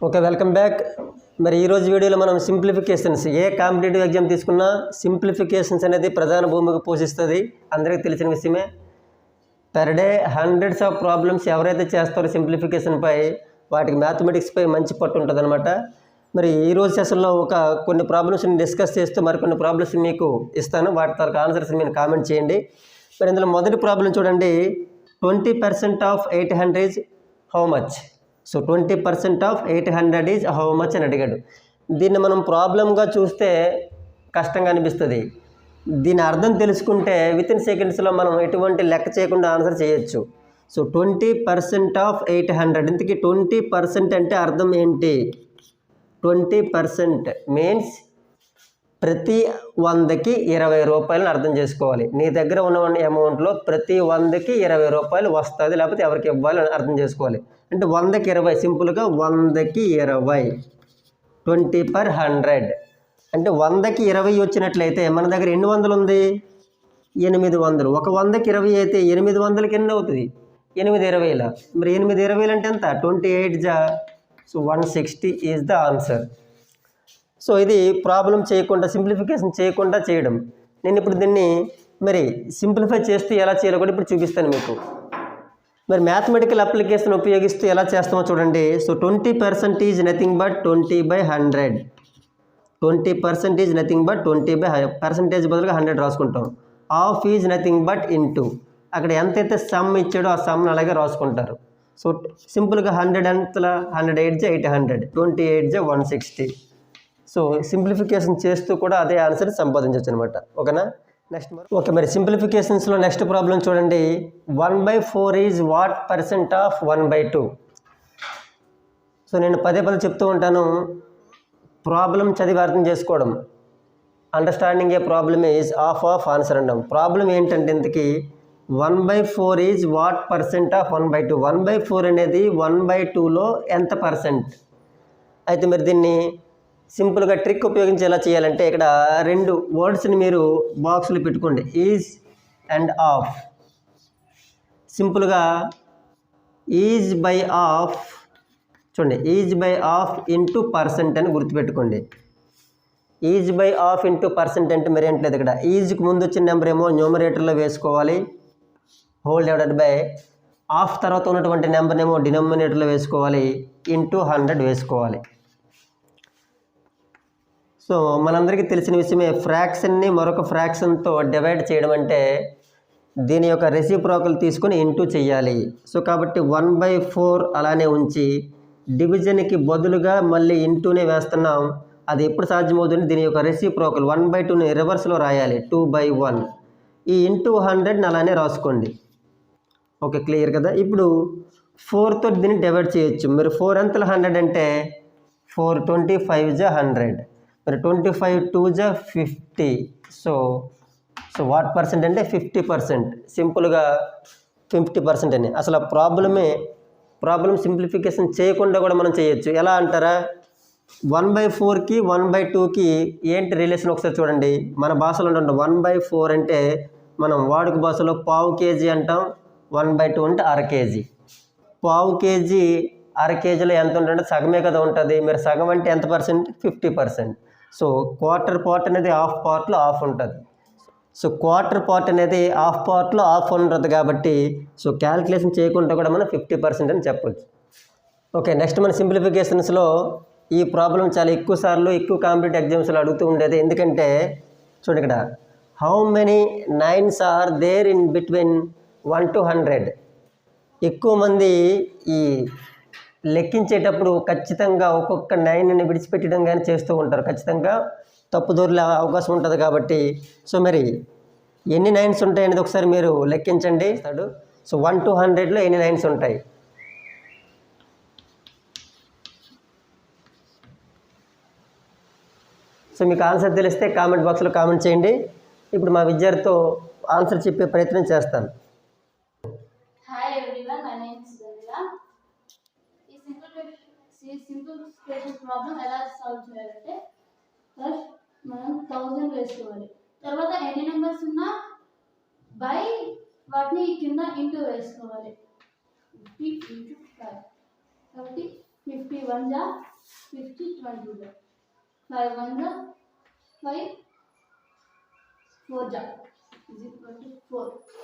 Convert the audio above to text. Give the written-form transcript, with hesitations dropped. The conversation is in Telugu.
Okay, welcome back. మరి ఈరోజు వీడియోలో మనం సింప్లిఫికేషన్స్, ఏ కాంపిటేటివ్ ఎగ్జామ్ తీసుకున్నా సింప్లిఫికేషన్స్ అనేది ప్రధాన భూమిక పోషిస్తుంది. అందరికీ తెలిసిన విషయమే. Per day hundreds of problems ఎవరైతే చేస్తారో సింప్లిఫికేషన్పై, వాటికి మ్యాథమెటిక్స్పై మంచి పట్టు ఉంటుంది అనమాట. మరి ఈరోజు సెషన్లో కొన్ని ప్రాబ్లమ్స్ని డిస్కస్ చేస్తూ మరికొన్ని ప్రాబ్లమ్స్ మీకు ఇస్తాను. వాటి తాలూకు ఆన్సర్స్ మీరు కామెంట్ చేయండి. మరి ఇందులో మొదటి ప్రాబ్లం చూడండి. 20% of 800 is how much? So 20% of 800 is how much అని అడిగాడు. దీన్ని మనం ప్రాబ్లంగా చూస్తే కష్టంగా అనిపిస్తుంది. దీని అర్థం తెలుసుకుంటే వితిన్ సెకండ్స్లో మనం ఎటువంటి లెక్క చేయకుండా ఆన్సర్ చేయొచ్చు. సో 20% ఆఫ్ 800, ఇంతకీ 20% అంటే అర్థం ఏంటి? 20% మీన్స్ ప్రతి 100కి 20 రూపాయలని అర్థం చేసుకోవాలి. నీ దగ్గర ఉన్న అమౌంట్లో ప్రతి 100కి 20 రూపాయలు వస్తుంది, లేకపోతే ఎవరికి ఇవ్వాలని అర్థం చేసుకోవాలి. అంటే 100కి 20, సింపుల్గా 100కి 20, 20/100. అంటే 100కి 20 వచ్చినట్లయితే మన దగ్గర ఎన్ని వందలు ఉంది? 800. ఒక 100కి 20 అయితే 800కి ఎన్ని అవుతుంది? 820. మరి 820 అంటే ఎంత? 28 జా. So 160 is the answer. So ఇది ప్రాబ్లం చేయకుండా, సింప్లిఫికేషన్ చేయకుండా చేయడం. నేను ఇప్పుడు దీన్ని మరి సింప్లిఫై చేస్తూ ఎలా చేయాలో కూడా ఇప్పుడు చూపిస్తాను మీకు. మరి మ్యాథమెటికల్ అప్లికేషన్ ఉపయోగిస్తూ ఎలా చేస్తామో చూడండి. So 20% is nothing but 20/100. 20% is nothing but 20/100. Percentage బదులుగా 100 రాసుకుంటాం. Half is nothing but into, అక్కడ ఎంతైతే సమ్ ఇచ్చాడో ఆ సమ్ని అలాగే రాసుకుంటారు. సో సింపుల్గా 100 ఎంతలా? 108 జా 800, 28 జా 160. సో సింప్లిఫికేషన్ చేస్తూ కూడా అదే ఆన్సర్ సంపాదించవచ్చు అనమాట. ఓకేనా? నెక్స్ట్ ఓకే, మరి సింప్లిఫికేషన్స్లో నెక్స్ట్ ప్రాబ్లం చూడండి. 1/4 is what percent of 1/2? So నేను పదే చెప్తూ ఉంటాను, ప్రాబ్లం చదివి అర్థం చేసుకోవడం. Understanding A problem is half of answer అంటాం. ప్రాబ్లం ఏంటంటే ఇంతకీ 1/4 ఈజ్ వాట్ పర్సెంట్ ఆఫ్ 1/2? 1/4 అనేది 1/2లో ఎంత పర్సెంట్? అయితే మరి దీన్ని సింపుల్గా ట్రిక్ ఉపయోగించి ఎలా చేయాలంటే, ఇక్కడ 2 వర్డ్స్ని మీరు బాక్స్లో పెట్టుకోండి, ఈజ్ అండ్ ఆఫ్. సింపుల్గా ఈజ్ బై ఆఫ్ చూడండి, is by of into percent అని గుర్తుపెట్టుకోండి. Is by of into percent అంటే మరి ఏంటలేదు, ఇక్కడ ఈజ్కి ముందు వచ్చిన నెంబర్ ఏమో న్యూమరేటర్లో వేసుకోవాలి, హోల్ డివైడెడ్ బై, ఆఫ్ తర్వాత ఉన్నటువంటి నెంబర్నేమో డినామినేటర్లో వేసుకోవాలి, ఇంటూ 100 వేసుకోవాలి. సో మనందరికీ తెలిసిన విషయమే, ఫ్రాక్షన్ని మరొక ఫ్రాక్షన్తో డివైడ్ చేయడం అంటే దీని యొక్క రెసిప్రోకల్ తీసుకొని ఇంటూ చేయాలి. సో కాబట్టి 1/4 అలానే ఉంచి డివిజన్కి బదులుగా మళ్ళీ ఇంటూనే వేస్తున్నాం. అది ఎప్పుడు సాధ్యమవుతుంది? దీని యొక్క రెసిప్రోకల్ 1/2ని రివర్స్లో రాయాలి, 2/1. ఈ ఇంటూ 100ని అలానే రాసుకోండి. ఓకే, క్లియర్ కదా? ఇప్పుడు 4తో దీన్ని డివైడ్ చేయొచ్చు. మరి 4 ఎంతలో 100 అంటే 4 25 జా 100, మరి 25 2 జా 50. సో వాట్ పర్సెంట్ అంటే 50%. సింపుల్గా 50% అని. అసలు ఆ ప్రాబ్లం సింప్లిఫికేషన్ చేయకుండా కూడా మనం చేయొచ్చు. ఎలా అంటారా? 1/4కి 1/2కి ఏంటి రిలేషన్ ఒకసారి చూడండి. మన భాషలో ఉంటుంది 1/4 అంటే మనం వాడుక భాషలో పావు కేజీ అంటాం, 1/2 అంటే అర కేజీ. పావు కేజీ అర కేజీలో ఎంత ఉంటుందంటే సగమే కదా ఉంటుంది. మరి సగం అంటే ఎంత పర్సెంట్? 50%. సో క్వార్టర్ పార్ట్ అనేది హాఫ్ పార్ట్లో హాఫ్ ఉంటుంది. సో క్వార్టర్ పార్ట్ అనేది హాఫ్ పార్ట్లో హాఫ్ ఉంటుంది కాబట్టి సో క్యాలిక్యులేషన్ చేయకుండా కూడా మనం 50% అని చెప్పొచ్చు. ఓకే, నెక్స్ట్ మన సింప్లిఫికేషన్స్లో ఈ ప్రాబ్లం చాలా ఎక్కువ సార్లు ఎక్కువ కాంపిటేటివ్ ఎగ్జామ్స్లో అడుగుతూ ఉండేది. ఎందుకంటే చూడండి, ఇక్కడ how many 9s are there in between 1 to 100? ఎక్కువ మంది ఈ లెక్కించేటప్పుడు ఖచ్చితంగా ఒక్కొక్క 9ని విడిచిపెట్టడం కానీ చేస్తూ ఉంటారు. ఖచ్చితంగా తప్పు దొరికే అవకాశం ఉంటుంది కాబట్టి సో మరి ఎన్ని 9s ఉంటాయి అనేది ఒకసారి మీరు లెక్కించండి. సో 1 to 100లో ఎన్ని 9s ఉంటాయి? సో మీకు ఆన్సర్ తెలిస్తే కామెంట్ బాక్స్లో కామెంట్ చేయండి. ఇప్పుడు మా విద్యార్థితో ఆన్సర్ చెప్పే ప్రయత్నం చేస్తాను. Hi everyone, my name is గరిలా. ఈ సింప్లిఫికేషన్ ప్రాబ్లం ఎలా సాల్వ్ చేయాలంటే, ఫస్ట్ మనం 1000 వేసుకోవాలి. తర్వాత ఎన్ని నెంబర్స్ ఉన్నా బై వాటిని కింద ఇంటూ వేసుకోవాలి. 50 into 5 కాబట్టి 51 జా 50 20 जा 5 1 जा 5 4 जा is equal to 4